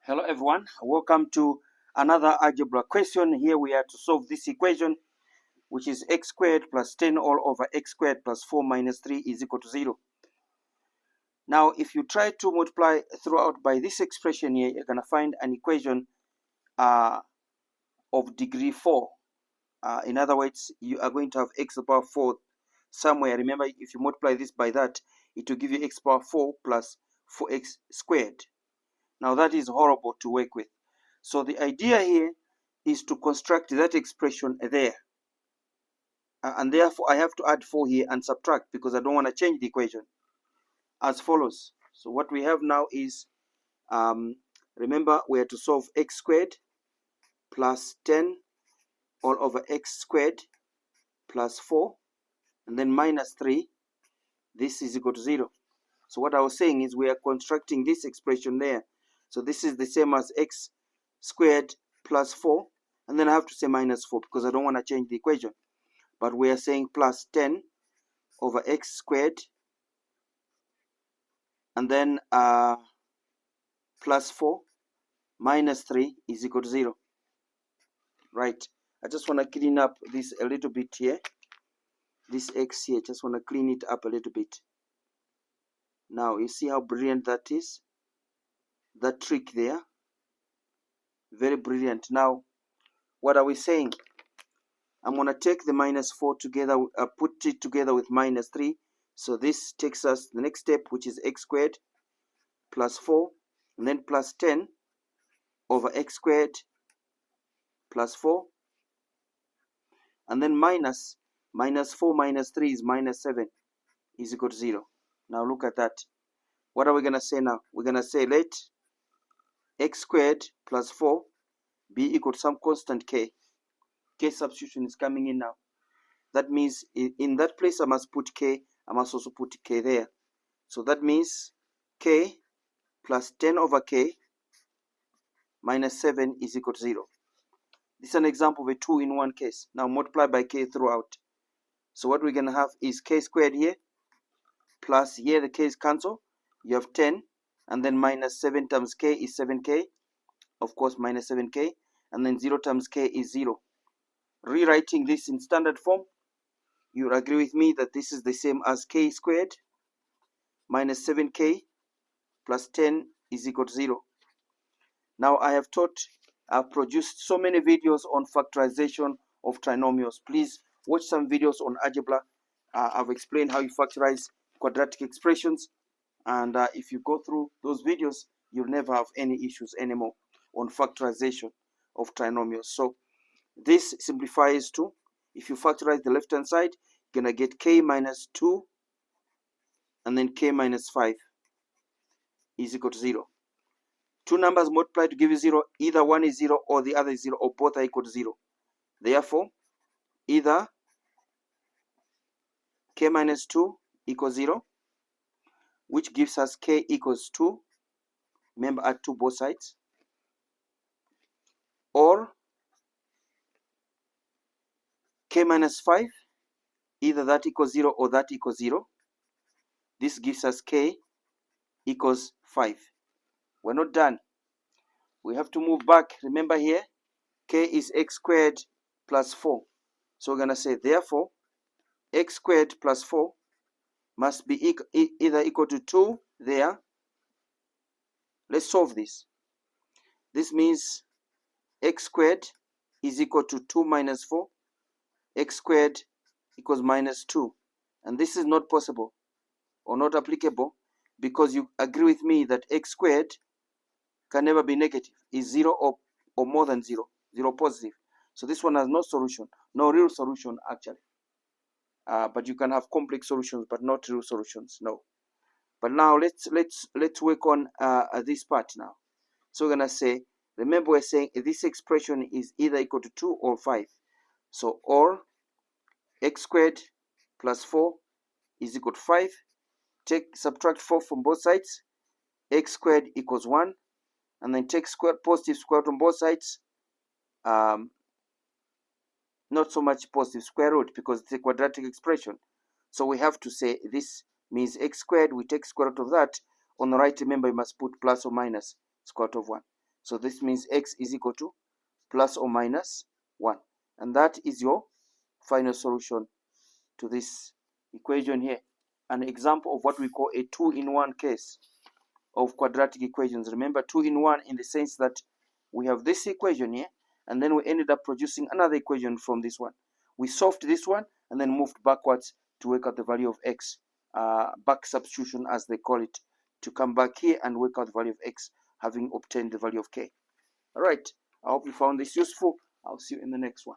Hello everyone, welcome to another algebra question. Here we are to solve this equation, which is x squared plus 10 all over x squared plus 4 minus 3 is equal to 0. Now if you try to multiply throughout by this expression here, you're going to find an equation of degree 4. In other words, you are going to have x to the power 4 somewhere. Remember, if you multiply this by that, it will give you x to the power 4 plus 4x squared. Now that is horrible to work with. So the idea here is to construct that expression there. And therefore I have to add 4 here and subtract because I don't want to change the equation. As follows. So what we have now is, remember we have to solve x squared plus 10 all over x squared plus 4 and then minus 3. This is equal to 0. So what I was saying is we are constructing this expression there. So this is the same as x squared plus 4, and then I have to say minus 4 because I don't want to change the equation. But we are saying plus 10 over x squared, and then plus 4 minus 3 is equal to 0. Right. I just want to clean up this a little bit here. This x here, just want to clean it up a little bit. Now you see how brilliant that is? That trick there. Very brilliant. Now, what are we saying? I'm going to take the minus 4 together, put it together with minus 3. So this takes us the next step, which is x squared plus 4, and then plus 10 over x squared plus 4, and then minus 4 minus 3 is minus 7 is equal to 0. Now look at that. What are we going to say now? We're going to say let x squared plus 4 be equal to some constant k. K-substitution is coming in now. That means in that place I must put k, I must also put k there. So that means k plus 10 over k minus 7 is equal to 0. This is an example of a 2-in-1 case. Now multiply by k throughout. So what we're going to have is k squared here, plus here the k's cancel. You have 10, and then minus 7 times k is 7k. Of course, minus 7k. And then 0 times k is 0. Rewriting this in standard form, you will agree with me that this is the same as k squared minus 7k plus 10 is equal to 0. Now I've produced so many videos on factorization of trinomials. Please watch some videos on algebra. I've explained how you factorize quadratic expressions, and if you go through those videos, you'll never have any issues anymore on factorization of trinomials. So this simplifies to, if you factorize the left hand side, you're going to get k minus 2 and then k minus 5 is equal to 0. Two numbers multiplied to give you 0, either one is 0 or the other is 0, or both are equal to 0. Therefore, either k minus 2 equals 0, which gives us k equals 2. Remember, add 2 both sides. Or k minus 5, either that equals 0 or that equals 0. This gives us k equals 5. We're not done. We have to move back. Remember here, k is x squared plus 4. So we're going to say, therefore, x squared plus 4 must be either equal to 2 there. Let's solve this. This means x squared is equal to 2 minus 4. X squared equals minus 2. And this is not possible or not applicable because you agree with me that x squared can never be negative. Is 0 or more than 0. 0 positive. So this one has no solution. No real solution actually. But you can have complex solutions but not real solutions. No. But now let's work on this part now. So we're going to say, remember we're saying this expression is either equal to 2 or 5. So or x squared plus 4 is equal to 5. Subtract 4 from both sides. X squared equals 1. And then take positive square root on both sides. Not so much positive square root because it's a quadratic expression. So we have to say this means x squared. We take square root of that. On the right, remember, you must put plus or minus square root of 1. So this means x is equal to plus or minus 1. And that is your final solution to this equation here. An example of what we call a 2-in-1 case of quadratic equations. Remember, 2-in-1 in the sense that we have this equation here, and then we ended up producing another equation from this one. We solved this one and then moved backwards to work out the value of x, back substitution as they call it, to come back here and work out the value of x, having obtained the value of k. All right, I hope you found this useful. I'll see you in the next one.